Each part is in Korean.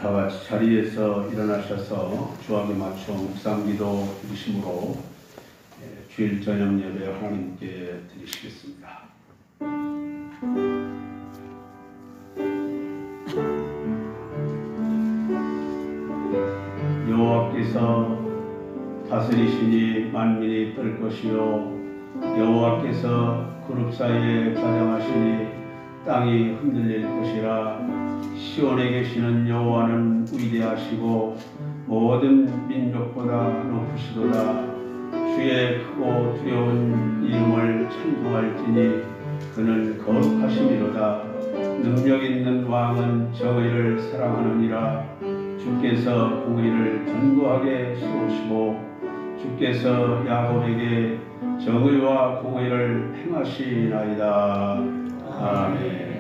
다 같이 자리에서 일어나셔서 주함에 맞춰 묵상기도 드리심으로 주일 저녁 예배 하나님께 드리시겠습니다. 여호와께서 다스리시니 만민이 떨 것이요 여호와께서 그룹 사이에 자정하시니 땅이 흔들릴 것이라. 시온에 계시는 여호와는 위대하시고 모든 민족보다 높으시도다. 주의 크고 두려운 이름을 찬송할지니 그는 거룩하심이로다. 능력 있는 왕은 정의를 사랑하느니라. 주께서 공의를 견고하게 세우시고 주께서 야곱에게 정의와 공의를 행하시나이다. 아멘.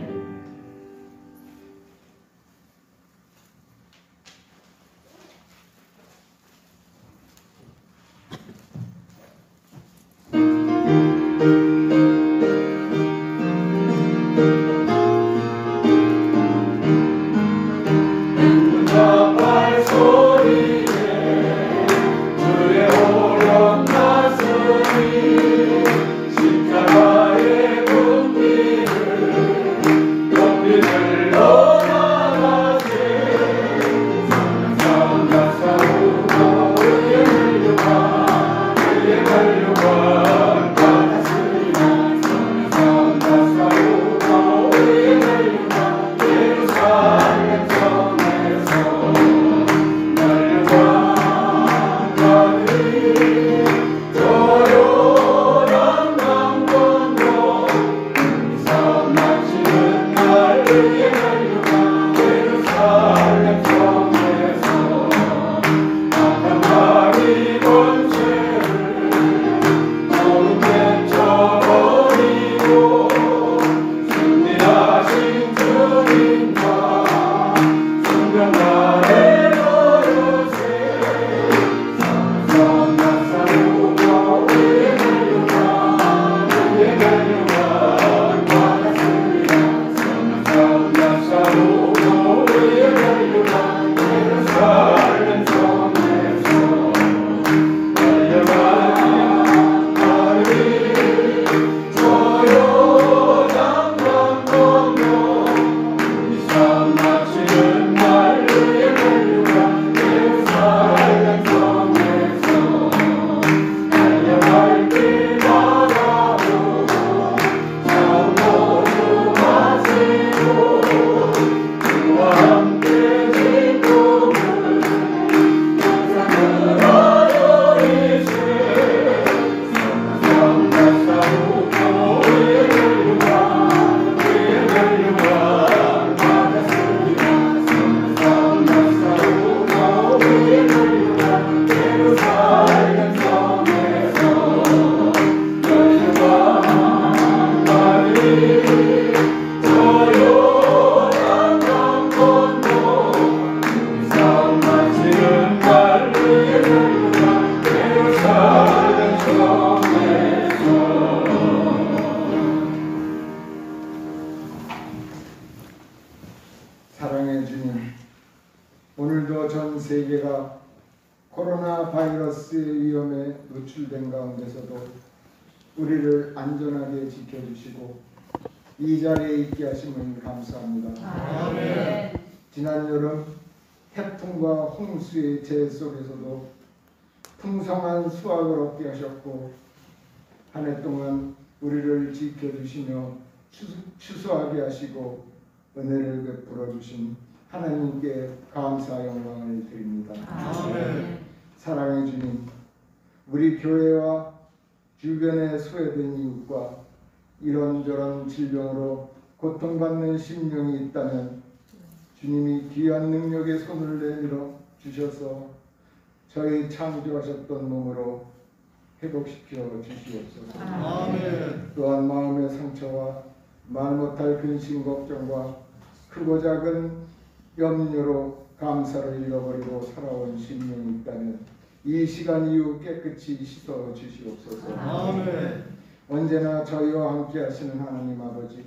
사랑의 주님, 오늘도 전 세계가 코로나 바이러스의 위험에 노출된 가운데서도 우리를 안전하게 지켜주시고 이 자리에 있게 하심을 감사합니다. 아멘. 지난 여름 태풍과 홍수의 재해 속에서도 풍성한 수확을 얻게 하셨고 한 해 동안 우리를 지켜주시며 추수하게 하시고 은혜를 베풀어 주신 하나님께 감사 영광을 드립니다. 아멘. 사랑의 주님, 우리 교회와 주변에 소외된 이웃과 이런저런 질병으로 고통받는 심령이 있다면 주님이 귀한 능력의 손을 내밀어 주셔서 저희 창조하셨던 몸으로 회복시켜 주시옵소서. 아멘. 또한 마음의 상처와 말 못할 근심 걱정과 크고 작은 염려로 감사를 잃어버리고 살아온 심령이 있다면 이 시간 이후 깨끗이 씻어 주시옵소서. 아멘. 언제나 저희와 함께 하시는 하나님 아버지,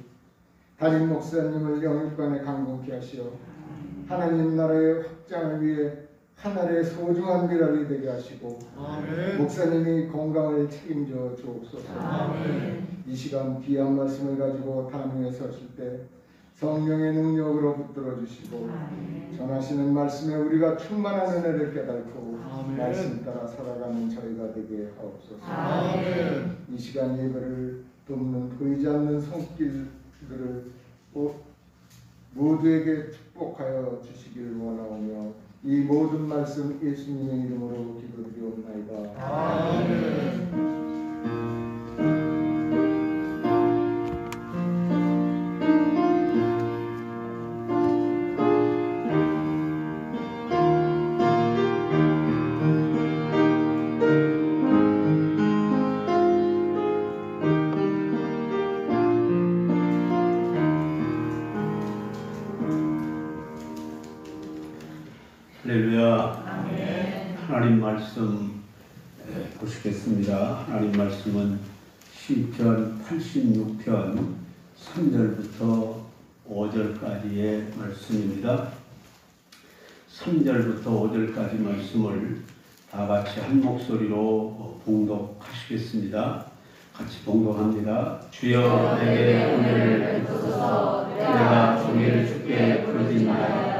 담임 목사님을 영육간에 강건케 하시어 하나님 나라의 확장을 위해 하늘의 소중한 미랄이 되게 하시고 목사님이 건강을 책임져 주옵소서. 이 시간 귀한 말씀을 가지고 단위에 서실 때 성령의 능력으로 붙들어 주시고 전하시는 말씀에 우리가 충만한 은혜를 깨닫고 말씀 따라 살아가는 저희가 되게 하옵소서. 이 시간 예배를 돕는 보이지 않는 손길들을 모두에게 축복하여 주시기를 원하오며 이 모든 말씀 예수님의 이름으로 기도드리옵나이다. 아멘. 할렐루야. 하나님 말씀 보시겠습니다. 하나님 말씀은 시편 86편 3절부터 5절까지의 말씀입니다. 3절부터 5절까지 말씀을 다 같이 한 목소리로 봉독하시겠습니다. 같이 봉독합니다. 주여 내게 은혜를 베푸소서. 내가 종일 주께 부르짖나이다.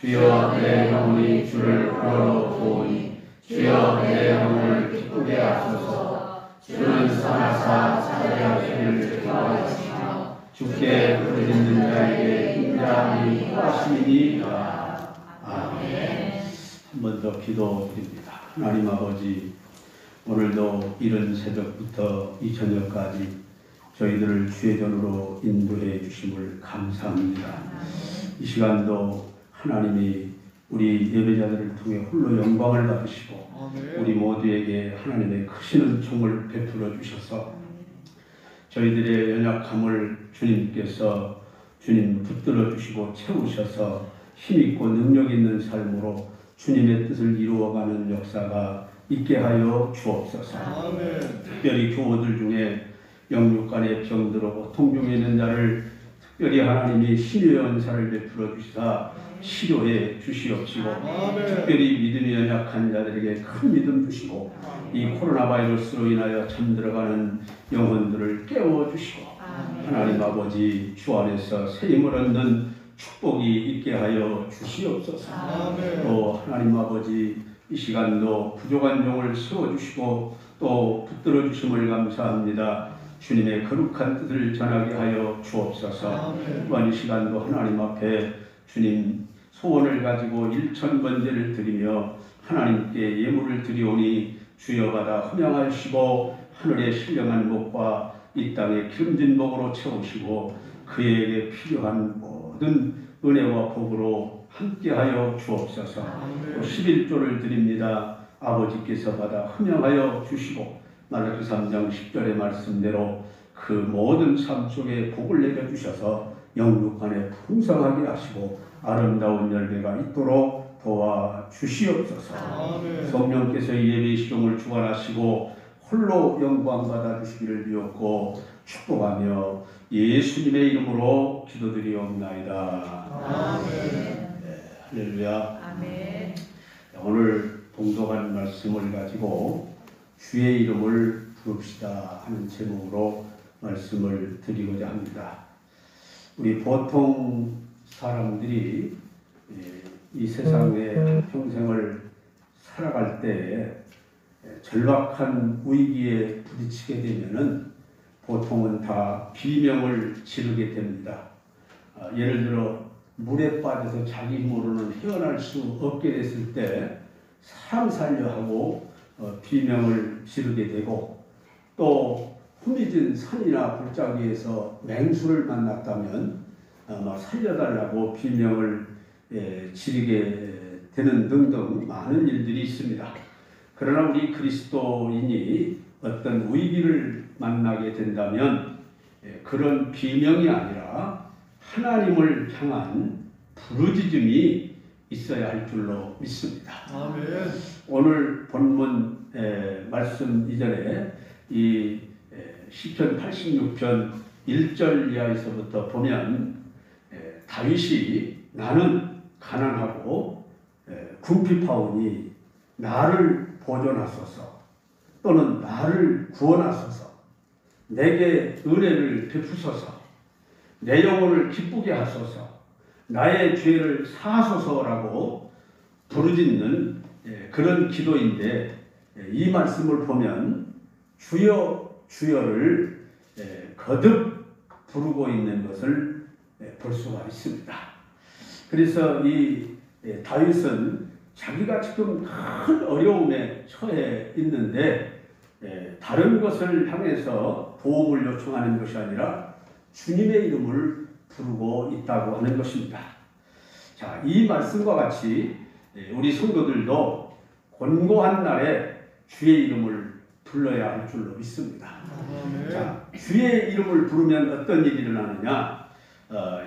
주여 내 영혼이 주를 부러워보니 주여 내 영혼을 기쁘게 하소서. 주는 선하사 자비하시기를 좋아하시며 주께 부르짖는 자에게 인자함이 하심이니이다. 아멘. 한 번 더 기도드립니다. 하나님 아버지, 오늘도 이른 새벽부터 이 저녁까지 저희들을 주의 전으로 인도해 주심을 감사합니다. 이 시간도 하나님이 우리 예배자들을 통해 홀로 영광을 받으시고 우리 모두에게 하나님의 크신 은총을 베풀어 주셔서 저희들의 연약함을 주님께서 붙들어 주시고 채우셔서 힘있고 능력 있는 삶으로 주님의 뜻을 이루어가는 역사가 있게 하여 주옵소서. 특별히 교우들 중에 영육간의 병들어 고통 중에 있는 자를 특별히 하나님이 신유의 은사를 베풀어 주시사 치료해 주시옵시고 특별히 믿음이 연약한 자들에게 큰 믿음 주시고 이 코로나 바이러스로 인하여 잠들어가는 영혼들을 깨워주시고 하나님 아버지 주 안에서 새 힘을 얻는 축복이 있게 하여 주시옵소서. 또 하나님 아버지 이 시간도 부족한 종을 세워주시고 또 붙들어 주심을 감사합니다. 주님의 거룩한 뜻을 전하게 하여 주옵소서. 또한 이 시간도 하나님 앞에 주님 소원을 가지고 1000번제를 드리며 하나님께 예물을 드리오니 주여 받아 흠양하시고 하늘의 신령한 복과 이 땅의 기름진 복으로 채우시고 그에게 필요한 모든 은혜와 복으로 함께하여 주옵소서. 또 11조를 드립니다. 아버지께서 받아 흠양하여 주시고 말라기 3장 10절의 말씀대로 그 모든 삶 속에 복을 내려주셔서 영육간에 풍성하게 하시고 아름다운 열매가 있도록 도와주시옵소서. 성령께서 이 예배의 시종을 주관하시고 홀로 영광 받아주시기를 비옵고 축복하며 예수님의 이름으로 기도드리옵나이다. 아멘. 할렐루야. 아멘. 오늘 봉독한 말씀을 가지고 주의 이름을 부릅시다 하는 제목으로 말씀을 드리고자 합니다. 우리 보통 사람들이 이 세상의 평생을 살아갈 때 절박한 위기에 부딪히게 되면은 보통은 다 비명을 지르게 됩니다. 예를 들어 물에 빠져서 자기 힘으로는 헤어날 수 없게 됐을 때 사람 살려 하고 비명을 지르게 되고 또 후미진 산이나 골짜기에서 맹수를 만났다면 살려달라고 비명을 지르게 되는 등등 많은 일들이 있습니다. 그러나 우리 그리스도인이 어떤 위기를 만나게 된다면 그런 비명이 아니라 하나님을 향한 부르짖음이 있어야 할 줄로 믿습니다. 아멘. 오늘 본문 말씀 이전에 이 시편 86편 1절 이하에서부터 보면 다윗이 나는 가난하고 궁핍하오니 나를 보존하소서 또는 나를 구원하소서 내게 은혜를 베푸소서 내 영혼을 기쁘게 하소서 나의 죄를 사하소서라고 부르짖는 그런 기도인데 이 말씀을 보면 주여 주여를 거듭 부르고 있는 것을 볼 수가 있습니다. 그래서 이 다윗은 자기가 지금 큰 어려움에 처해 있는데 다른 것을 향해서 도움을 요청하는 것이 아니라 주님의 이름을 부르고 있다고 하는 것입니다. 자, 이 말씀과 같이 우리 성도들도 곤고한 날에 주의 이름을 불러야 할 줄로 믿습니다. 자, 주의 이름을 부르면 어떤 일이 일어나느냐?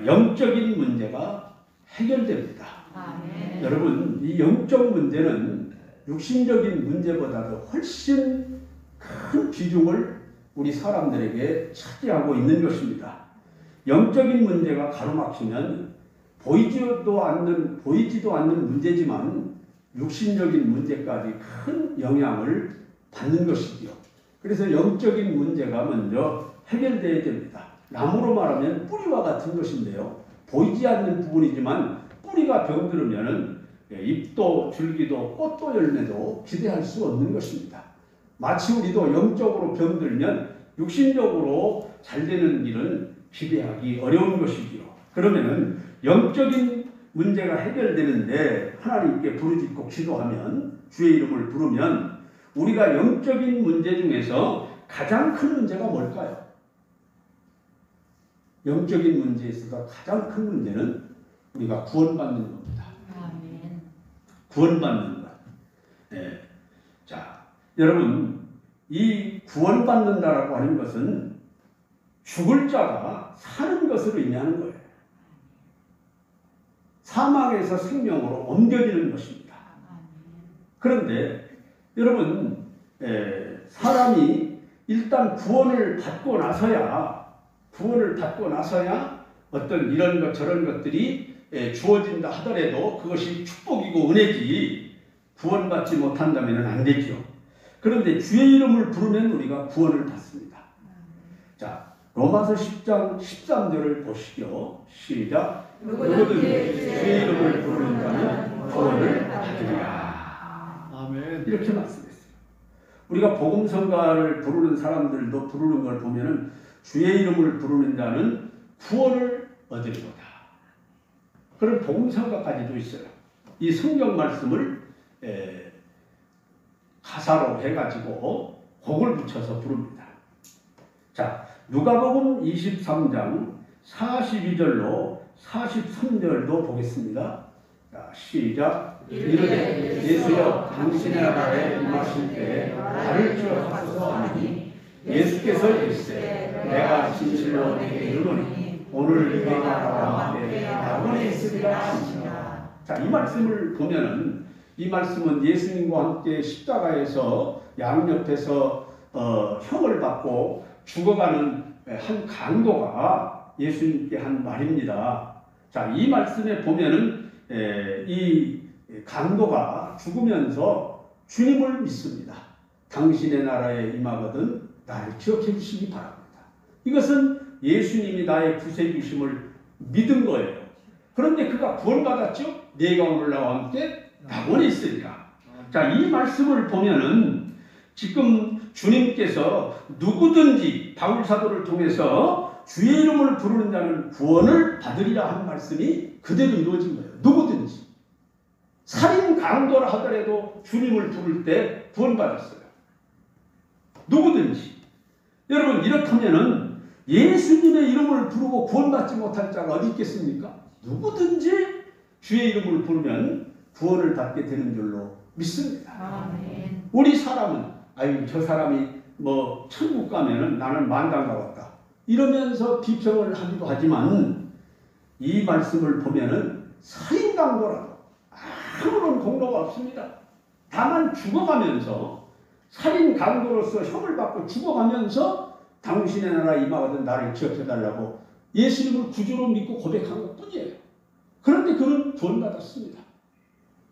영적인 문제가 해결됩니다. 여러분, 이 영적 문제는 육신적인 문제보다도 훨씬 큰 비중을 우리 사람들에게 차지하고 있는 것입니다. 영적인 문제가 가로막히면 보이지도 않는 문제지만 육신적인 문제까지 큰 영향을 받는 것이지요. 그래서 영적인 문제가 먼저 해결되어야 됩니다. 나무로 말하면 뿌리와 같은 것인데요. 보이지 않는 부분이지만 뿌리가 병들으면 잎도 줄기도 꽃도 열매도 기대할 수 없는 것입니다. 마치 우리도 영적으로 병들면 육신적으로 잘 되는 일은 기대하기 어려운 것이지요. 그러면은 영적인 문제가 해결되는데 하나님께 부르짖고 기도하면 주의 이름을 부르면 우리가 영적인 문제 중에서 가장 큰 문제가 뭘까요? 영적인 문제에 있어서 가장 큰 문제는 우리가 구원받는 겁니다. 아멘. 구원받는 것. 네. 자, 여러분, 이 구원받는다라고 하는 것은 죽을 자가 사는 것으로 의미하는 거예요. 사망에서 생명으로 옮겨지는 것입니다. 그런데 여러분, 사람이 일단 구원을 받고 나서야 어떤 이런 것 저런 것들이 주어진다 하더라도 그것이 축복이고 은혜지 구원받지 못한다면 안 되죠. 그런데 주의 이름을 부르면 우리가 구원을 받습니다. 자, 로마서 10장 13절을 보시죠. 시작. 누구든지 주의 이름을 부르는 자는 구원을 받으리라. 아멘. 이렇게 말씀했어요. 우리가 복음성가를 부르는 사람들도 부르는 걸 보면은 주의 이름을 부르는 자는 구원을 얻으리로다. 그런 복음성가까지도 있어요. 이 성경 말씀을 가사로 해가지고 곡을 붙여서 부릅니다. 자, 누가복음 23장 42절로 43절도 보겠습니다. 자, 시작. 이르되 예수여 당신의 나라에 임하실 때에 나를 기억하소서 하니 예수께서 이르시되 내가 진실로 네게 이르노니 오늘 네가 나와 함께 낙원에 있으리라 하시니라. 자, 이 말씀을 보면은 이 말씀은 예수님과 함께 십자가에서 양옆에서 형을 받고 죽어가는 한 강도가 예수님께 한 말입니다. 자, 이 말씀에 보면은 이 강도가 죽으면서 주님을 믿습니다. 당신의 나라에 임하거든 나를 기억해 주시기 바랍니다. 이것은 예수님이 나의 구세주심을 믿은 거예요. 그런데 그가 구원받았죠? 내가 오늘 나와 함께 낙원에 있으리라. 자, 이 말씀을 보면은 지금 주님께서 누구든지 바울사도를 통해서 주의 이름을 부르는 자는 구원을 받으리라 한 말씀이 그대로 이루어진 거예요. 누구든지. 살인 강도라 하더라도 주님을 부를 때 구원받았어요. 누구든지. 여러분, 이렇다면은 예수님의 이름을 부르고 구원받지 못할 자가 어디 있겠습니까? 누구든지 주의 이름을 부르면 구원을 받게 되는 줄로 믿습니다. 아멘. 우리 사람은 아유, 저 사람이 뭐 천국 가면은 나는 만당 가봤다 이러면서 비평을 하기도 하지만 이 말씀을 보면은 살인 강도라도 아무런 공로가 없습니다. 다만 죽어가면서 살인 강도로서 형을 받고 죽어가면서 당신의 나라 임하거든 나를 기억해달라고 예수님을 구주로 믿고 고백한 것뿐이에요. 그런데 그는 구원받았습니다.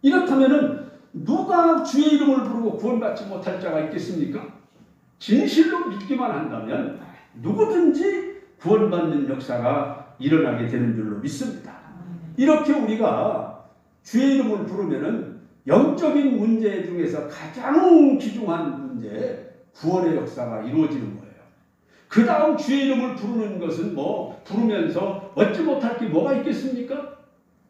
이렇다면은 누가 주의 이름을 부르고 구원받지 못할 자가 있겠습니까? 진실로 믿기만 한다면 누구든지 구원받는 역사가 일어나게 되는 줄로 믿습니다. 이렇게 우리가 주의 이름을 부르면은 영적인 문제 중에서 가장 귀중한 문제, 구원의 역사가 이루어지는 거예요. 그 다음 주의 이름을 부르는 것은 부르면서 얻지 못할 게 뭐가 있겠습니까?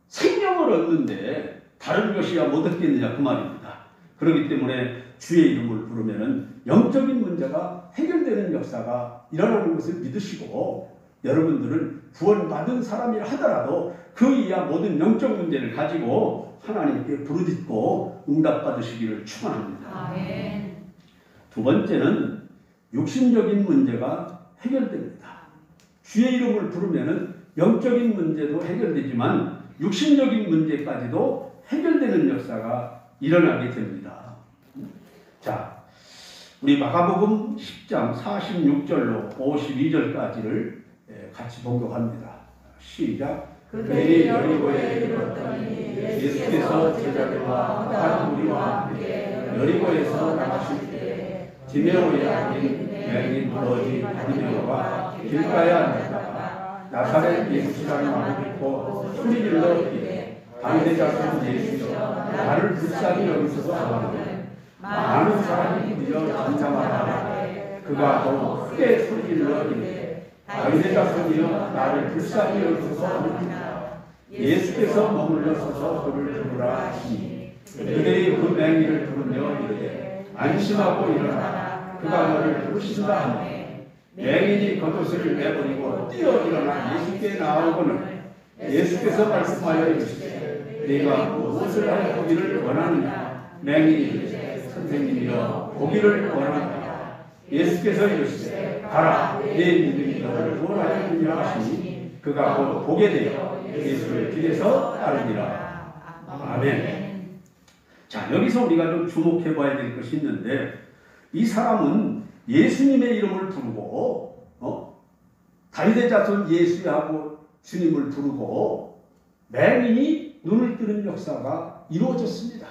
생명을 얻는데 다른 것이야 못 얻겠느냐 그 말입니다. 그렇기 때문에 주의 이름을 부르면은 영적인 문제가 해결되는 역사가 일어나는 것을 믿으시고, 여러분들은 구원받은 사람이라 하더라도 그 이하 모든 영적 문제를 가지고 하나님께 부르짖고 응답받으시기를 축원합니다. 아멘. 두 번째는 육신적인 문제가 해결됩니다. 주의 이름을 부르면은 영적인 문제도 해결되지만 육신적인 문제까지도 해결되는 역사가 일어나게 됩니다. 자, 우리 마가복음 10장 46절로 52절까지를 같이 봉독합니다. 시작. 그들이 여리고에 이르렀더니 예수께서 제자들과 다른 무리와 함께 여리고에서 나가실 때 디메오의 아들 맹인 버러지 바디메오가 길가에 앉았다가 나사렛 예수라는 말을 듣고 소리질러 이르되 다윗의 자손 예수여 나를 불쌍히 여기소서 하거늘 많은 사람이 모여 잠잠하다가 그가 더 크게 소리질러 이르되 다윗의 자손이여 나를 불쌍히 여기소서 하느니라. 예수께서 머물러 서서 그를 부르라 하시니 그들이 그 맹인을 부르며 이르되 안심하고 일어나라 그가 너를 부르신다 하니 맹인이 겉옷을 내버리고 뛰어 일어나 예수께 나오고는 예수께서 말씀하여 이르시되 네가 무엇을 하여 보기를 원하느냐. 맹인이 이르되 선생님이여 보기를 원하노라. 예수께서 이르시되 가라 네 믿음이 너를 구원하였느니라 하시니 그가 곧 보게 되어 예수를 길에서 따르니라. 아멘. 자, 여기서 우리가 좀 주목해 봐야 될 것이 있는데, 이 사람은 예수님의 이름을 부르고 다윗의 자손 예수하고 주님을 부르고 맹인이 눈을 뜨는 역사가 이루어졌습니다.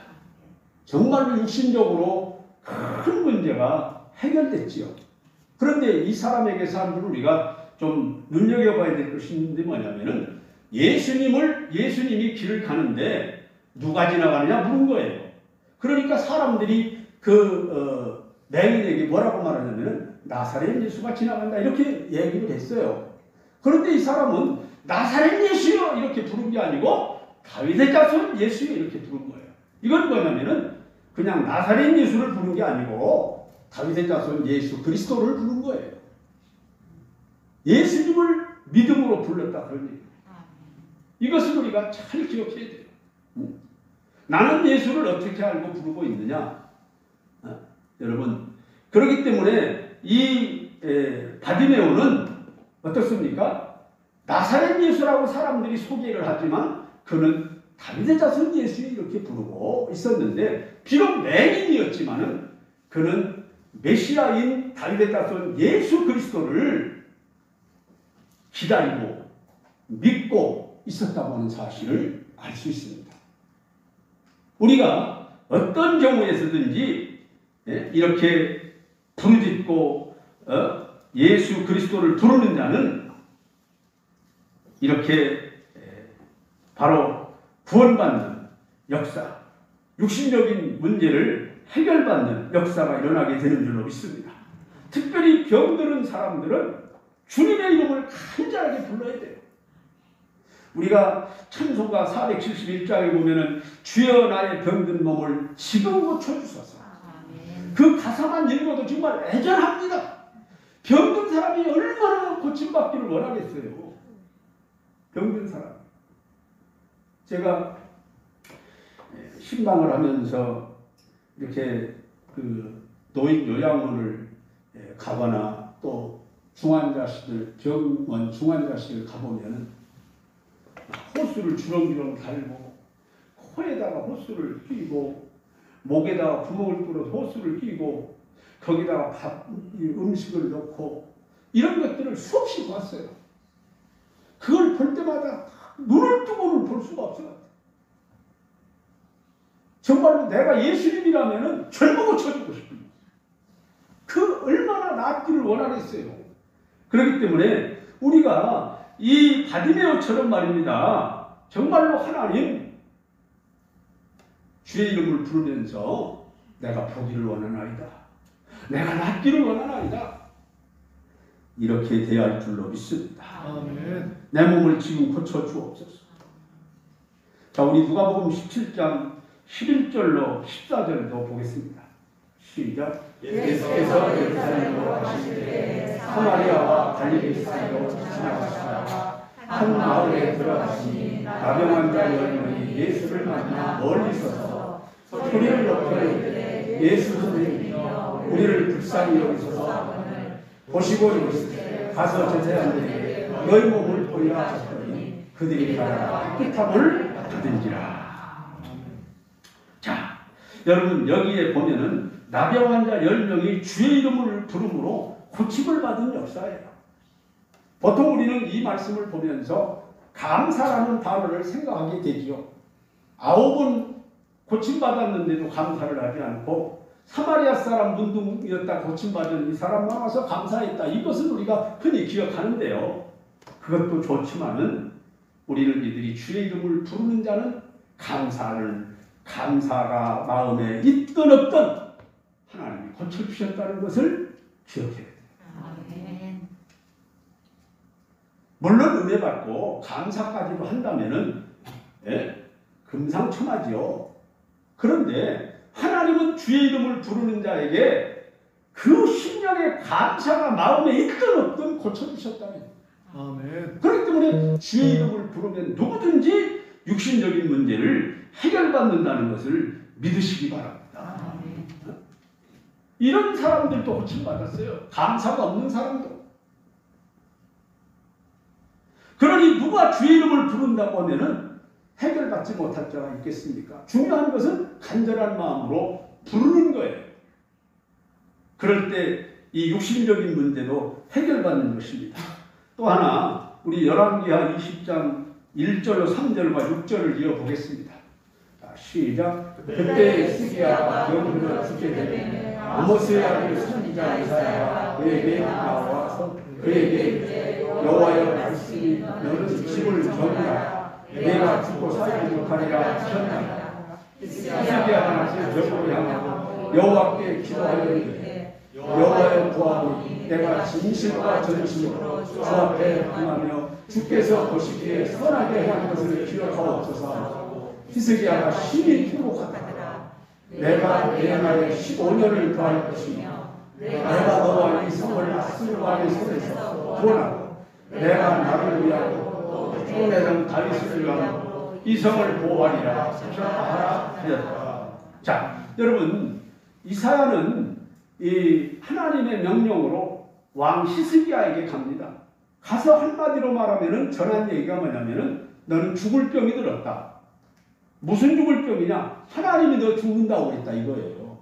정말로 육신적으로 큰 문제가 해결됐지요. 그런데 이 사람에게 사람들은 우리가 좀 눈여겨봐야 될 것이 있는데 뭐냐면은 예수님이 길을 가는데 누가 지나가느냐 물은 거예요. 그러니까 사람들이 맹인에게 뭐라고 말하냐면은 나사렛 예수가 지나간다 이렇게 얘기를 했어요. 그런데 이 사람은 나사렛 예수요 이렇게 부른 게 아니고 다윗의 자손 예수요 이렇게 부른 거예요. 이건 뭐냐면은 그냥 나사렛 예수를 부른 게 아니고 다윗의 자손 예수 그리스도를 부른 거예요. 예수님을 믿음으로 불렀다 그런 얘기예요. 이것을 우리가 잘 기억해야 돼요. 나는 예수를 어떻게 알고 부르고 있느냐? 여러분, 그렇기 때문에 이 바디메오는 어떻습니까? 나사렛 예수라고 사람들이 소개를 하지만 그는 다윗의 자손 예수 이렇게 부르고 있었는데, 비록 맹인이었지만은 그는 메시아인 다윗의 자손 예수 그리스도를 기다리고 믿고 있었다고 하는 사실을 알 수 있습니다. 우리가 어떤 경우에서든지 이렇게 부르짖고 예수 그리스도를 부르는 자는 이렇게 바로 구원받는 역사, 육신적인 문제를 해결받는 역사가 일어나게 되는 줄로 믿습니다. 특별히 병들은 사람들은 주님의 이름을 간절하게 불러야 돼요. 우리가 찬송가 471장에 보면은 주여 나의 병든 몸을 지금 고쳐주소서. 그 가사만 읽어도 정말 애절합니다. 병든 사람이 얼마나 고침받기를 원하겠어요. 병든 사람. 제가 신방을 하면서 이렇게 노인 요양원을 가거나 또 중환자실을 병원 중환자실을 가보면은 호수를 주렁주렁 달고 코에다가 호수를 끼고 목에다가 구멍을 뚫어서 호수를 끼고 거기다가 음식을 넣고 이런 것들을 수없이 봤어요. 그걸 볼 때마다 눈을 뜨고는 볼 수가 없어요. 정말로 내가 예수님이라면 젊어 고쳐주고 싶은 그 얼마나 낫기를 원하겠어요. 그렇기 때문에 우리가 이 바디메오처럼 말입니다. 정말로 하나님 주의 이름을 부르면서 내가 보기를 원하나이다. 내가 낫기를 원하나이다. 이렇게 대할 줄로 믿습니다. 아멘. 내 몸을 지금 고쳐주옵소서. 자, 우리 누가복음 17장 11절로 14절도 보겠습니다. 시작. 예수께서 예루살렘으로 가실 때 사마리아와 갈릴리 사이로 지나가시다가 한 마을에 들어가시니 나병 자 10명이 예수를 만나 멀리 서서 소리를 높여 이르되 예수 선생님이여 우리를 불쌍히 여기소서. 보시고 이르시되 가서 제자들에게 너희 몸을 보이라 하셨더니 그들이 가다가 깨끗함을 받은지라. 자, 여러분 여기에 보면은 나병 환자 10명이 주의 이름을 부름으로 고침을 받은 역사예요. 보통 우리는 이 말씀을 보면서 감사라는 단어를 생각하게 되지요. 9번 고침받았는데도 감사를 하지 않고 사마리아 사람 문둥이었다 고침받은 이 사람만 와서 감사했다. 이것은 우리가 흔히 기억하는데요. 그것도 좋지만은 우리는 이들이 주의 이름을 부르는 자는 감사가 마음에 있든 없든 하나님이 고쳐주셨다는 것을 기억해야 돼요. 물론 은혜 받고 감사까지도 한다면은 금상첨화지요. 그런데 하나님은 주의 이름을 부르는 자에게 그 심령의 감사가 마음에 있든 없든 고쳐주셨다는. 아멘. 그렇기 때문에 주의 이름을 부르면 누구든지 육신적인 문제를 해결받는다는 것을 믿으시기 바랍니다. 이런 사람들도 고침받았어요. 감사가 없는 사람도. 그러니 누가 주의 이름을 부른다고 하면은 해결받지 못할 자가 있겠습니까? 중요한 것은 간절한 마음으로 부르는 거예요. 그럴 때 이 육신적인 문제도 해결받는 것입니다. 또 하나 우리 열왕기하 20장 1절로 3절과 6절을 이어보겠습니다. 자, 시작. 그때 시기야가 병들어 죽게 되매 아모스의 아들 선지자 이사야가 그에게 나와서 그에게 이르되 여호와의 말씀이 너는 집을 정리하라. 내가 죽고 살지 못하리라 하셨나이다. 히스기야가 벽으로 향하고 여호와께 기도하여 이르되 여호와의 구하오니 내가 진실과 전심으로 주 앞에 행하며 주께서 보시기에 선하게 한 것을 기억하옵소서. 히스기야가 심히 통곡하더라. 내가 내 날에 15년을 더할 것이며 내가 너와 이 성을 아수르 왕의 손에서 구원하고 내가 나를 위하고 내 다윗을 위하고 이 성을 보호하리라 하였다. 자, 여러분 이사야는 이 하나님의 명령으로 왕 히스기야에게 갑니다. 가서 한마디로 말하면은 전한 얘기가 뭐냐면은 너는 죽을 병이 들었다. 무슨 죽을 병이냐? 하나님이 너 죽는다고 했다 이거예요.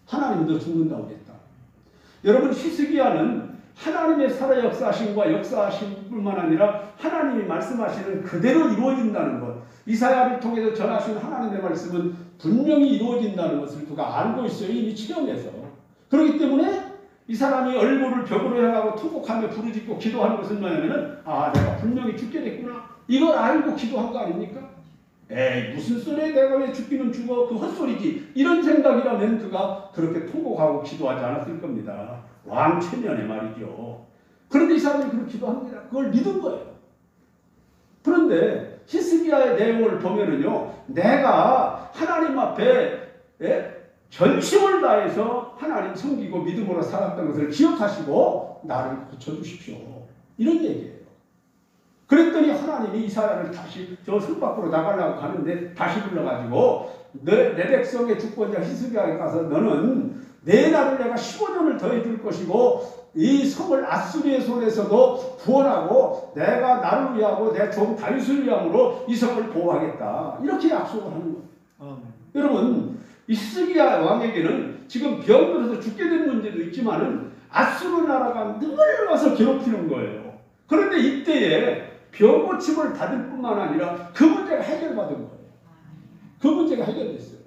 하나님이 너 죽는다고 했다. 여러분 히스기야는 하나님의 살아 역사하심과 역사하심뿐만 아니라 하나님이 말씀하시는 그대로 이루어진다는 것. 이사야를 통해서 전하신 하나님의 말씀은 분명히 이루어진다는 것을 그가 알고 있어요. 이미 체험해서. 그렇기 때문에 이 사람이 얼굴을 벽으로 향하고 통곡하며 부르짖고 기도하는 것은 뭐냐면은 내가 분명히 죽게 됐구나. 이걸 알고 기도한 거 아닙니까? 에이 무슨 소리야 내가 왜 죽기는 죽어 그 헛소리지. 이런 생각이라면 그가 그렇게 통곡하고 기도하지 않았을 겁니다. 왕 체면에 말이죠. 그런데 이 사람이 그렇게 기도합니다. 그걸 믿은 거예요. 그런데 히스기야의 내용을 보면은요, 내가 하나님 앞에 전심을 다해서 하나님 섬기고 믿음으로 살았던 것을 기억하시고 나를 고쳐주십시오. 이런 얘기예요. 그랬더니 하나님이 이사야를 다시 저 성 밖으로 나가려고 하는데 다시 불러가지고 내 백성의 주권자 히스기야에 가서 너는 내 날을 내가 15년을 더해줄 것이고 이 성을 아수리의 손에서도 구원하고 내가 나를 위하고 내 종 다윗을 위함으로 이 성을 보호하겠다. 이렇게 약속을 하는 거예요. 여러분 히스기야 왕에게는 지금 병들어서 죽게 된 문제도 있지만은 아수르 나라가 늘 와서 괴롭히는 거예요. 그런데 이때에 병 고침을 받을 뿐만 아니라 그 문제가 해결받은 거예요. 그 문제가 해결됐어요.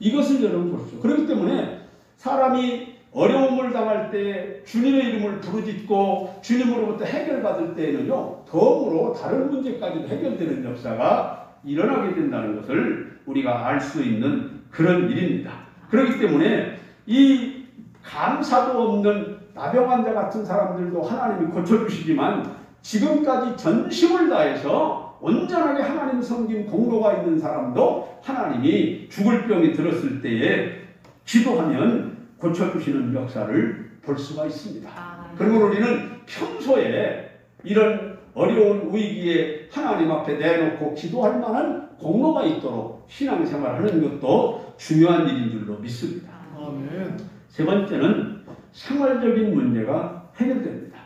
이것을 여러분 보십시오. 그렇기 때문에 사람이 어려움을 당할 때 주님의 이름을 부르짖고 주님으로부터 해결받을 때에는요, 덤으로 다른 문제까지도 해결되는 역사가 일어나게 된다는 것을 우리가 알 수 있는 그런 일입니다. 그렇기 때문에 이 감사도 없는 나병 환자 같은 사람들도 하나님이 고쳐주시지만 지금까지 전심을 다해서 온전하게 하나님 섬긴 공로가 있는 사람도 하나님이 죽을 병이 들었을 때에 기도하면 고쳐주시는 역사를 볼 수가 있습니다. 그리고 우리는 평소에 이런 어려운 위기에 하나님 앞에 내놓고 기도할 만한 공로가 있도록 신앙생활하는 것도 중요한 일인 줄로 믿습니다. 아멘. 세 번째는 생활적인 문제가 해결됩니다.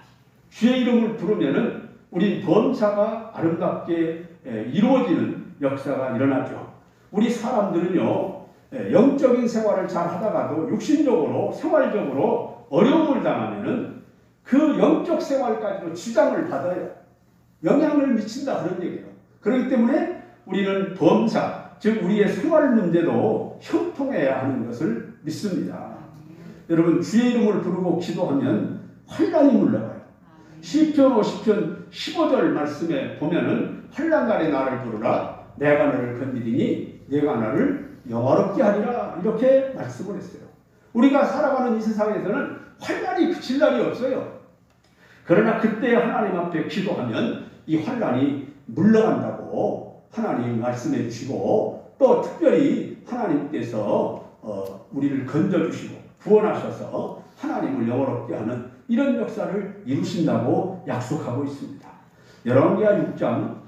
주의 이름을 부르면은 우리 범사가 아름답게 이루어지는 역사가 일어나죠. 우리 사람들은요, 영적인 생활을 잘 하다가도 육신적으로, 생활적으로 어려움을 당하면은 그 영적 생활까지도 지장을 받아요. 영향을 미친다 그런 얘기예요. 그렇기 때문에 우리는 범사, 즉 우리의 생활 문제도 형통해야 하는 것을 믿습니다. 여러분, 주의 이름을 부르고 기도하면 환난이 물러가요. 시편 50편 15절 말씀에 보면은 환난날에 나를 부르라 내가 너를 건지리니 내가 나를 영화롭게 하리라 이렇게 말씀을 했어요. 우리가 살아가는 이 세상에서는 환난이 그칠 날이 없어요. 그러나 그때 하나님 앞에 기도하면 이 환난이 물러간다고 하나님 말씀해 주시고 또 특별히 하나님께서 우리를 건져주시고 구원하셔서 하나님을 영화롭게 하는 이런 역사를 이루신다고 약속하고 있습니다. 열왕기하 6장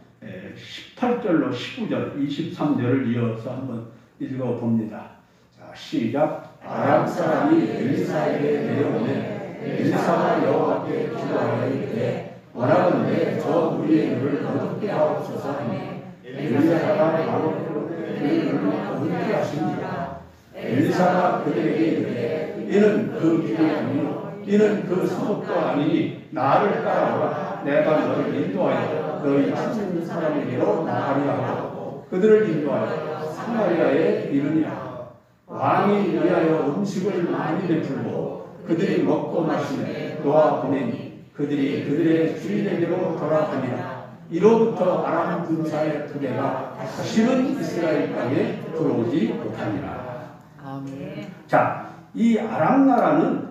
18절로 19절, 23절을 이어서 한번 읽어봅니다. 자, 시작. 아람 사람이 엘리사에게 내려오매 엘리사가 여호와께 기도하여 이르되 원하건대 저 우리의 눈을 어둡게 하옵소서 하매 엘리사가 바로 그의 눈을 어둡게 하시니라. 엘리사가 그들에게 이르되 이는 그 길이 아니요 이는 그 성읍도 아니니 나를 따라오라. 내가 너를 인도하여 너희 찾는 사람에게로 나가리라 하고 그들을 인도하여 사마리아에 이르니라. 왕이 위하여 음식을 많이 베풀고 그들이 먹고 마시며 놓아 보내니 그들이 그들의 주인에게로 돌아가니라. 이로부터 아람 군사의 부대가 다시는 이스라엘 땅에 들어오지 못하니라. 아멘. 자, 이 아람 나라는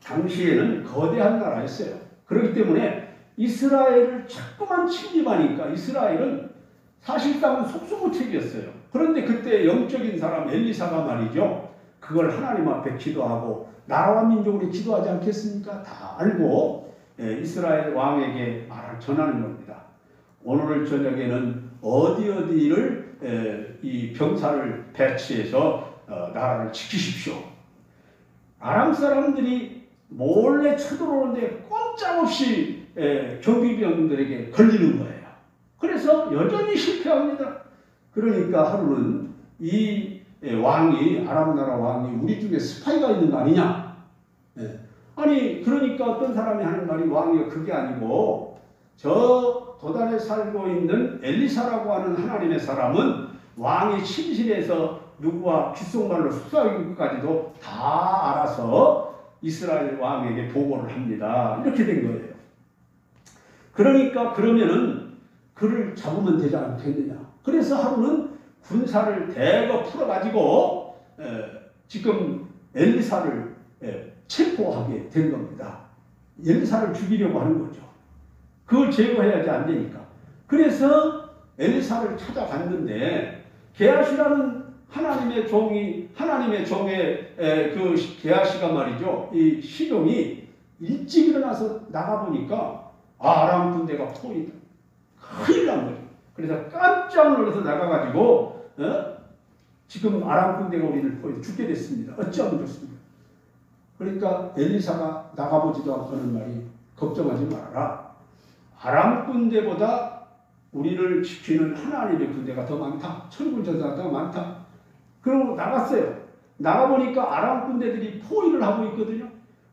당시에는 거대한 나라였어요. 그렇기 때문에 이스라엘을 자꾸만 침입하니까 이스라엘은 사실상은 속수무책이었어요. 그런데 그때 영적인 사람 엘리사가 말이죠. 그걸 하나님 앞에 기도하고 나라와 민족으로 기도하지 않겠습니까? 다 알고 이스라엘 왕에게 말을 전하는 겁니다. 오늘 저녁에는 어디를 이 병사를 배치해서 나라를 지키십시오. 아람 사람들이 몰래 쳐들어오는데 꼼짝없이 경비병들에게 걸리는 거예요. 그래서 여전히 실패합니다. 그러니까 하루는 이 왕이 아람 나라 왕이 우리 중에 스파이가 있는 거 아니냐? 아니 그러니까 어떤 사람이 하는 말이 왕이요 그게 아니고 저 도단에 살고 있는 엘리사라고 하는 하나님의 사람은 왕이 침실에서 누구와 귓속말로 수사하기까지도 다 알아서 이스라엘 왕에게 보고를 합니다. 이렇게 된 거예요. 그러니까 그러면은 그를 잡으면 되지 않겠느냐. 그래서 하루는 군사를 대거 풀어가지고 지금 엘리사를 체포하게 된 겁니다. 엘리사를 죽이려고 하는 거죠. 그걸 제거해야지 안 되니까. 그래서 엘리사를 찾아갔는데 게하시라는 하나님의 종의 그 게하시가 말이죠. 이 시종이 일찍 일어나서 나가보니까 아람 군대가 포위다. 큰일 난 거죠. 그래서 깜짝 놀라서 나가가지고 지금 아람 군대가 우리를 포위해 죽게 됐습니다. 어찌하면 좋습니까? 그러니까 엘리사가 나가보지도 않고 하는 말이 걱정하지 말아라. 아람 군대보다 우리를 지키는 하나님의 군대가 더 많다. 천군 전사가 더 많다. 그러고 나갔어요. 나가보니까 아람 군대들이 포위를 하고 있거든요.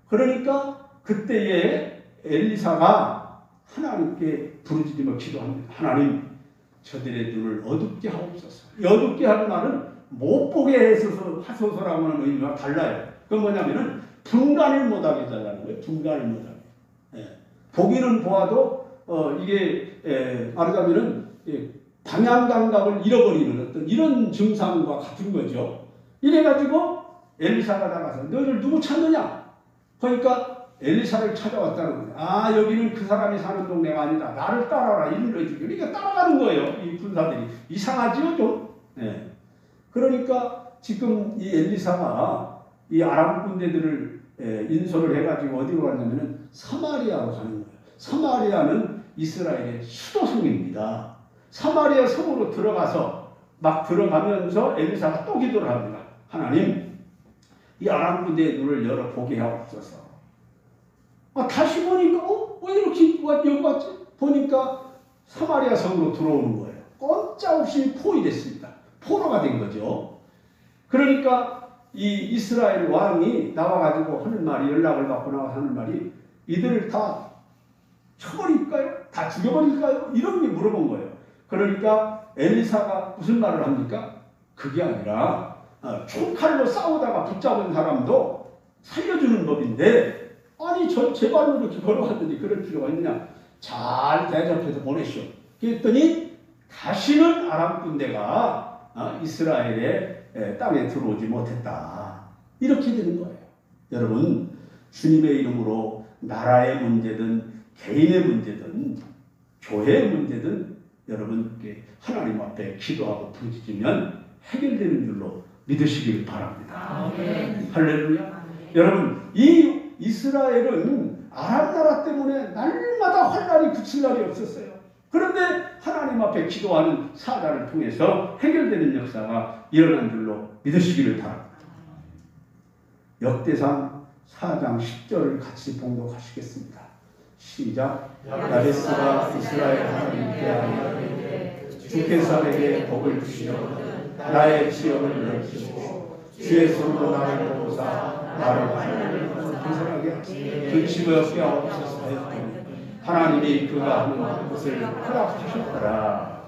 그러니까 그때에 엘리사가 하나님께 부르짖으며 기도합니다. 하나님, 저들의 눈을 어둡게 하옵소서. 이 어둡게 하는 말은 못 보게 해서 하소서라고 하는 의미와 달라요. 그건 뭐냐면은 분간을 못하게 해달라는 거예요. 분간을 못하게. 예. 보기는 보아도 이게 말하자면은 방향 감각을 잃어버리는 어떤 이런 증상과 같은 거죠. 이래가지고 엘리사가 나가서 너희들 누구 찾느냐? 그러니까 엘리사를 찾아왔다는 거예요. 아, 여기는 그 사람이 사는 동네가 아니다. 나를 따라와라. 이런 거지. 그러니까 따라가는 거예요. 이 군사들이. 이상하지요, 좀? 네. 그러니까 지금 이 엘리사가 이 아람 군대들을 인솔을 해가지고 어디로 갔냐면은 사마리아로 가는 거예요. 사마리아는 이스라엘의 수도성입니다. 사마리아 성으로 들어가서 막 들어가면서 엘리사가 또 기도를 합니다. 하나님, 이 아람 군대의 눈을 열어 보게 하옵소서. 다시 보니까 왜 이렇게 여기 왔지? 보니까 사마리아 성으로 들어오는 거예요. 꼼짝없이 포위됐습니다. 포로가 된 거죠. 그러니까 이 이스라엘 왕이 나와가지고 하는 말이, 연락을 받고 나와 하는 말이, 이들을 다 쳐버릴까요? 다 죽여버릴까요? 이런 게 물어본 거예요. 그러니까 엘리사가 무슨 말을 합니까? 그게 아니라 총칼로 싸우다가 붙잡은 사람도 살려주는 법인데, 아니 제 발로 이렇게 걸어왔더니 그럴 필요가 있느냐? 잘 대접해서 보내시오. 그랬더니 다시는 아람 군대가 이스라엘의 땅에 들어오지 못했다. 이렇게 되는 거예요. 여러분, 주님의 이름으로 나라의 문제든 개인의 문제든 교회의 문제든 여러분께 하나님 앞에 기도하고 부르짖으면 해결되는 줄로 믿으시길 바랍니다. 아멘. 할렐루야. 아멘. 여러분, 이 이스라엘은 아람 나라 때문에 날마다 환난이 그칠 날이 없었어요. 그런데 하나님 앞에 기도하는 사자를 통해서 해결되는 역사가 일어난 줄로 믿으시기를 바랍니다. 역대상 4장 10절을 같이 봉독하시겠습니다. 시작. 야베스가 이스라엘 하나님께 하여 주께서 내게 복을 주시려거든 나의 지역을 넓히시고 주의 손으로 나를 보고사 나를 환난을 벗어나게 하시고 근심을 없게 하옵소서 하였더니 하나님이 그가 하는 것을 허락하셨더라.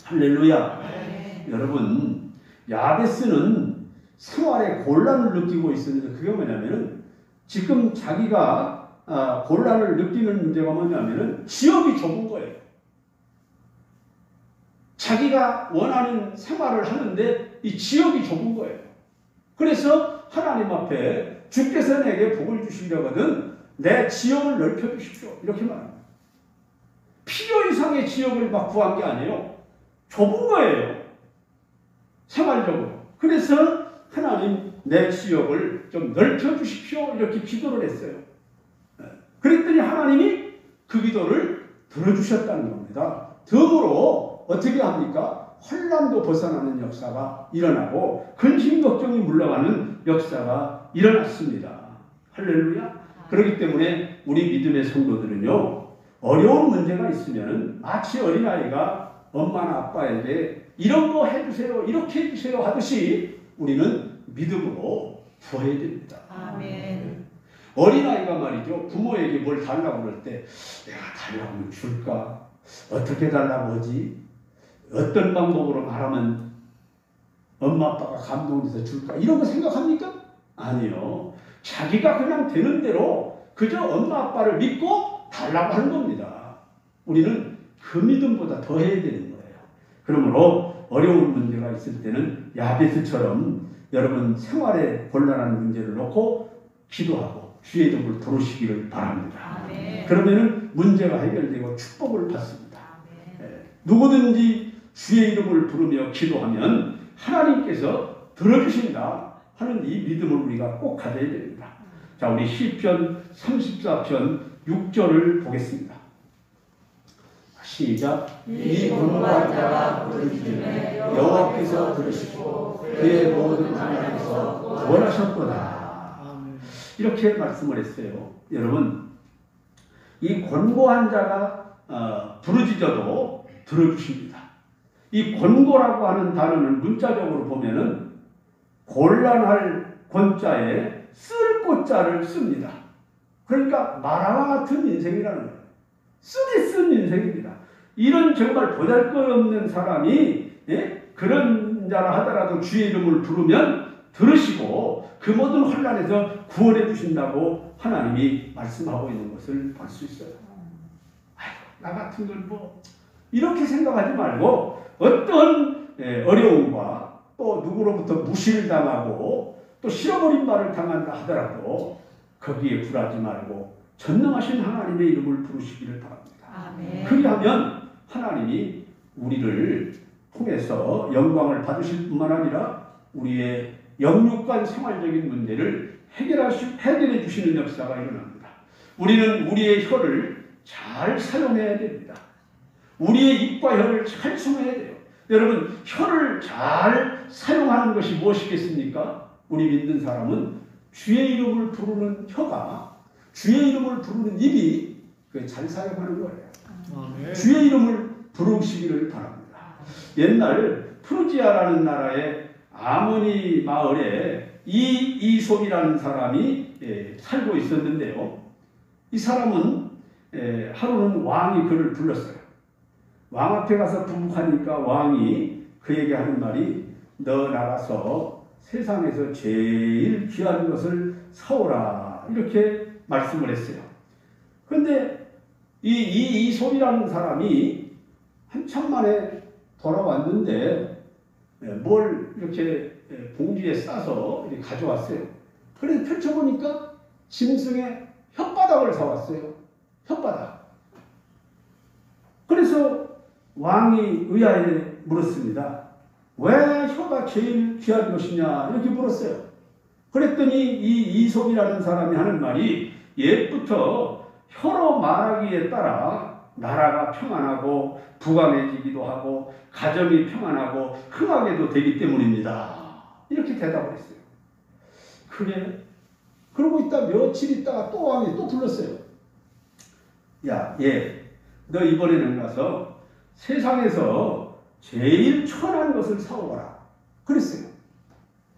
할렐루야. 여러분, 야베스는 생활에 곤란을 느끼고 있었는데 그게 뭐냐면은 지금 자기가 곤란을 느끼는 문제가 뭐냐면은 지역이 좁은 거예요. 자기가 원하는 생활을 하는데 이 지역이 좁은 거예요. 그래서 하나님 앞에 주께서 내게 복을 주시려거든 내 지역을 넓혀주십시오. 이렇게 말합니다. 필요 이상의 지역을 막 구한 게 아니에요. 좁은 거예요. 생활적으로. 그래서 하나님 내 지역을 좀 넓혀주십시오. 이렇게 기도를 했어요. 그랬더니 하나님이 그 기도를 들어주셨다는 겁니다. 덤으로 어떻게 합니까? 혼란도 벗어나는 역사가 일어나고 근심 걱정이 물러가는 역사가 일어났습니다. 할렐루야. 그렇기 때문에 우리 믿음의 성도들은요, 어려운 문제가 있으면 마치 어린아이가 엄마나 아빠에게 이런 거 해주세요, 이렇게 해주세요 하듯이 우리는 믿음으로 구해야 됩니다. 아멘. 어린아이가 말이죠, 부모에게 뭘 달라고 그럴 때 내가 달라고 하면 줄까? 어떻게 달라고 하지? 어떤 방법으로 말하면 엄마 아빠가 감동돼서 줄까? 이런 거 생각합니까? 아니요. 자기가 그냥 되는 대로 그저 엄마 아빠를 믿고 달라고 하는 겁니다. 우리는 그 믿음보다 더 해야 되는 거예요. 그러므로 어려운 문제가 있을 때는 야베스처럼 여러분 생활에 곤란한 문제를 놓고 기도하고 주의 이름을 부르시기를 바랍니다. 아멘. 그러면은 문제가 해결되고 축복을 받습니다. 누구든지 주의 이름을 부르며 기도하면 하나님께서 들어주신다 하는 이 믿음을 우리가 꼭 가져야 됩니다. 자, 우리 시편 34편 6절을 보겠습니다. 시작. 이 권고한 자가 부르짖으매 여호와께서 들으시고 그의 모든 하나님께서 원하셨도다. 이렇게 말씀을 했어요. 여러분, 이 권고한 자가 부르짖어도 들어주십니다. 이 권고라고 하는 단어는 문자적으로 보면은 곤란할 권자에 쓸 꽃자를 씁니다. 그러니까 마라와 같은 인생이라는 거예요. 쓰디쓴 인생입니다. 이런 정말 보잘것없는 사람이 그런 자라 하더라도 주의 이름을 부르면 들으시고 그 모든 혼란에서 구원해 주신다고 하나님이 말씀하고 있는 것을 볼 수 있어요. 아이고, 나 같은 건 뭐 이렇게 생각하지 말고 어떤 어려움과 또 누구로부터 무시를 당하고 또 싫어버린 말을 당한다 하더라도 거기에 굴하지 말고 전능하신 하나님의 이름을 부르시기를 바랍니다. 아멘. 그리하면 하나님이 우리를 통해서 영광을 받으실 뿐만 아니라 우리의 영육간 생활적인 문제를 해결해 주시는 역사가 일어납니다. 우리는 우리의 혀를 잘 사용해야 됩니다. 우리의 입과 혀를 잘 사용해야 돼요. 여러분, 혀를 잘 사용하는 것이 무엇이겠습니까? 우리 믿는 사람은 주의 이름을 부르는 혀가, 주의 이름을 부르는 입이 잘 사용하는 거예요. 아멘. 주의 이름을 부르시기를 바랍니다. 옛날 프루지아라는 나라의 아모니 마을에 이소비라는 사람이 살고 있었는데요. 이 사람은 하루는 왕이 그를 불렀어요. 왕 앞에 가서 부북하니까 왕이 그에게 하는 말이 너 나가서 세상에서 제일 귀한 것을 사오라 이렇게 말씀을 했어요. 그런데 이소비라는 사람이 한참 만에 돌아왔는데 뭘 이렇게 봉지에 싸서 이렇게 가져왔어요. 그래서 펼쳐보니까 짐승의 혓바닥을 사왔어요. 혓바닥. 그래서 왕이 의아해 물었습니다. 왜 혀가 제일 귀한 것이냐 이렇게 물었어요. 그랬더니 이소비라는 사람이 하는 말이 옛부터 혀로 말하기에 따라 나라가 평안하고 부강해지기도 하고 가정이 평안하고 흥하게도 되기 때문입니다. 이렇게 대답을 했어요. 그래? 그러고 있다 며칠 있다가 또 왕이 또 불렀어요. 야, 너 이번에는 가서 세상에서 제일 천한 것을 사오거라. 그랬어요.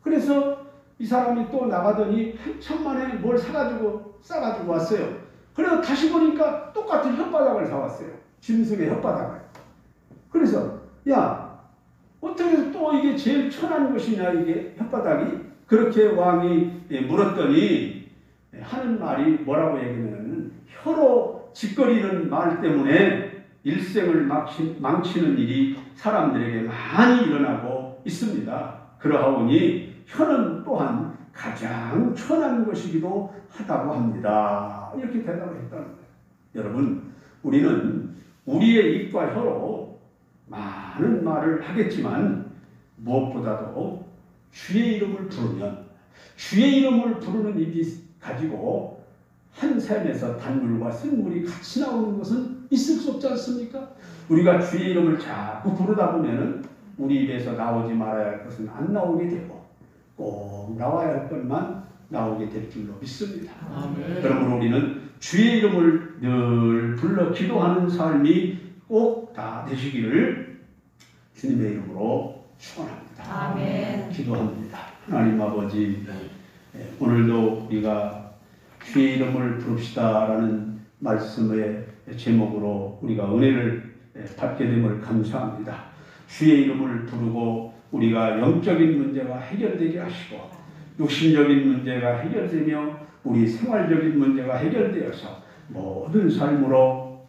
그래서 이 사람이 또 나가더니 한참 만에 뭘 싸가지고 왔어요. 그래서 다시 보니까 똑같은 혓바닥을 사왔어요. 짐승의 혓바닥을. 그래서 야, 어떻게 해서 또 이게 제일 천한 것이냐 이게 혓바닥이? 그렇게 왕이 물었더니 하는 말이 뭐라고 얘기하냐면 혀로 짓거리는 말 때문에 일생을 망치는 일이 사람들에게 많이 일어나고 있습니다. 그러하오니 혀는 또한 가장 천한 것이기도 하다고 합니다. 이렇게 대답을 했다는 거예요. 여러분, 우리는 우리의 입과 혀로 많은 말을 하겠지만 무엇보다도 주의 이름을 부르면 주의 이름을 부르는 입이 가지고 한 샘에서 단물과 쓴물이 같이 나오는 것은 있을 수 없지 않습니까? 우리가 주의 이름을 자꾸 부르다 보면은 우리 입에서 나오지 말아야 할 것은 안 나오게 되고 꼭 나와야 할 것만 나오게 될 줄로 믿습니다. 아멘. 그러므로 우리는 주의 이름을 늘 불러 기도하는 삶이 꼭 다 되시기를 주님의 이름으로 축원합니다. 아멘. 기도합니다. 하나님 아버지, 오늘도 우리가 주의 이름을 부릅시다라는 말씀의 제목으로 우리가 은혜를 받게 됨을 감사합니다. 주의 이름을 부르고 우리가 영적인 문제가 해결되게 하시고 육신적인 문제가 해결되며 우리 생활적인 문제가 해결되어서 모든 삶으로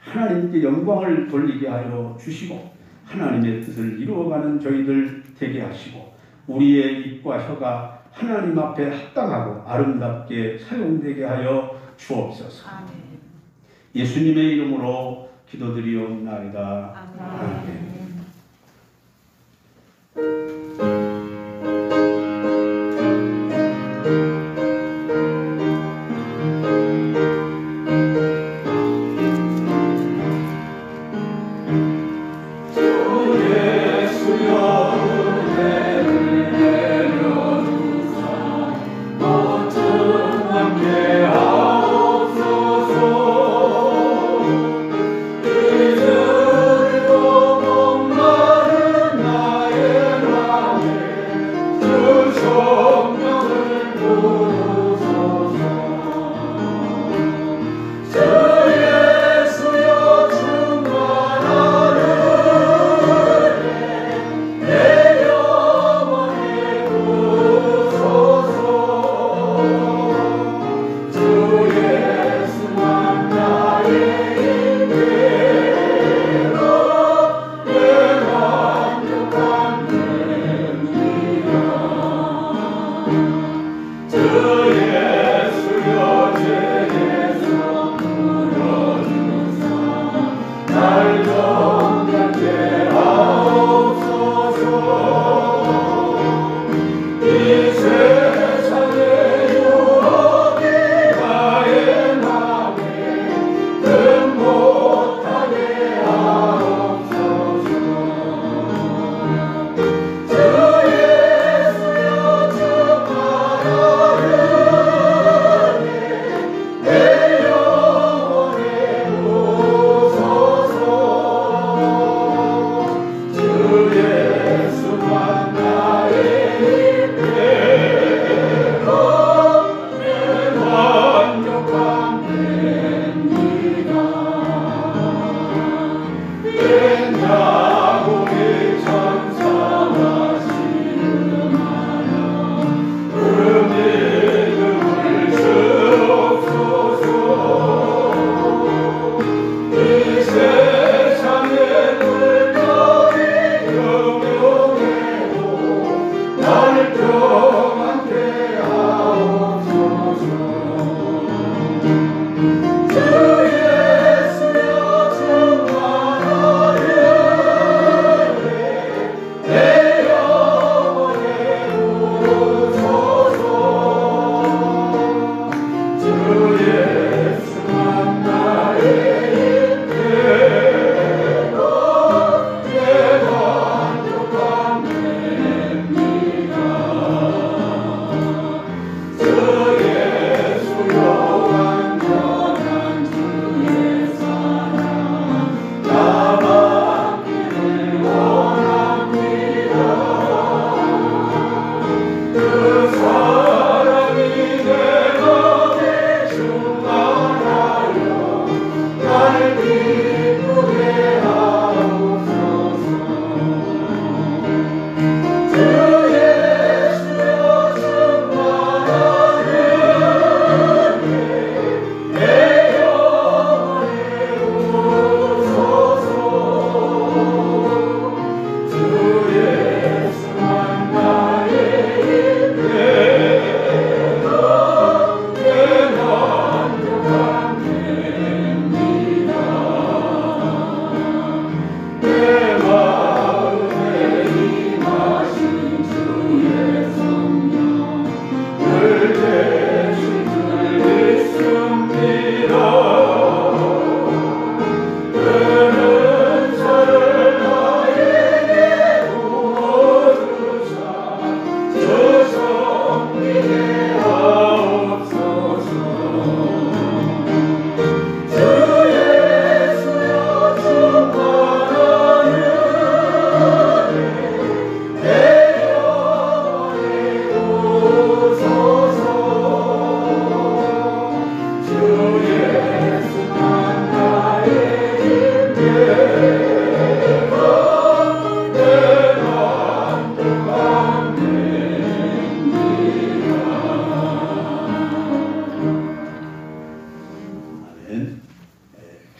하나님께 영광을 돌리게 하여 주시고 하나님의 뜻을 이루어가는 저희들 되게 하시고 우리의 입과 혀가 하나님 앞에 합당하고 아름답게 사용되게 하여 주옵소서. 아멘. 예수님의 이름으로 기도드리옵나이다. 아멘. 나의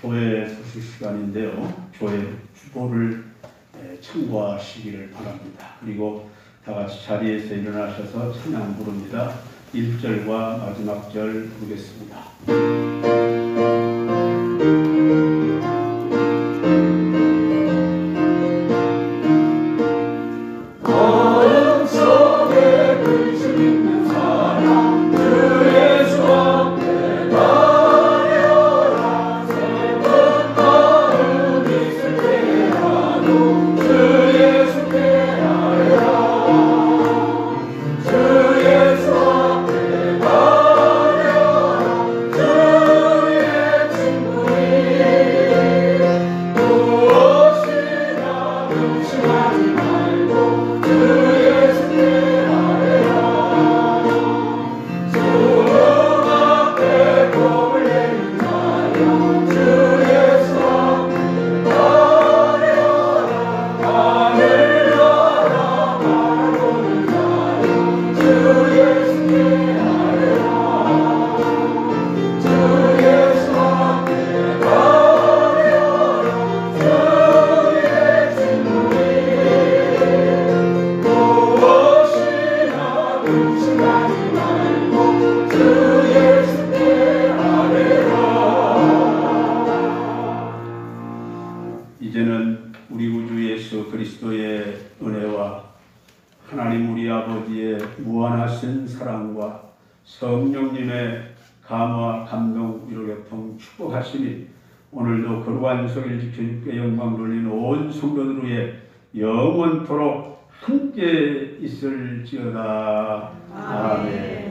교회 소식 시간인데요. 교회 주보를 참고하시기를 바랍니다. 그리고 다 같이 자리에서 일어나셔서 찬양 부릅니다. 1절과 마지막 절 부르겠습니다. 이제는 우리 구주 예수 그리스도의 은혜와 하나님 우리 아버지의 무한하신 사랑과 성령님의 감화, 감동, 위로, 교통, 축복하심이 오늘도 거룩한 성일 지켜주께 영광 돌리는 온 성도들 위해 영원토록 함께 있을지어다. 아멘.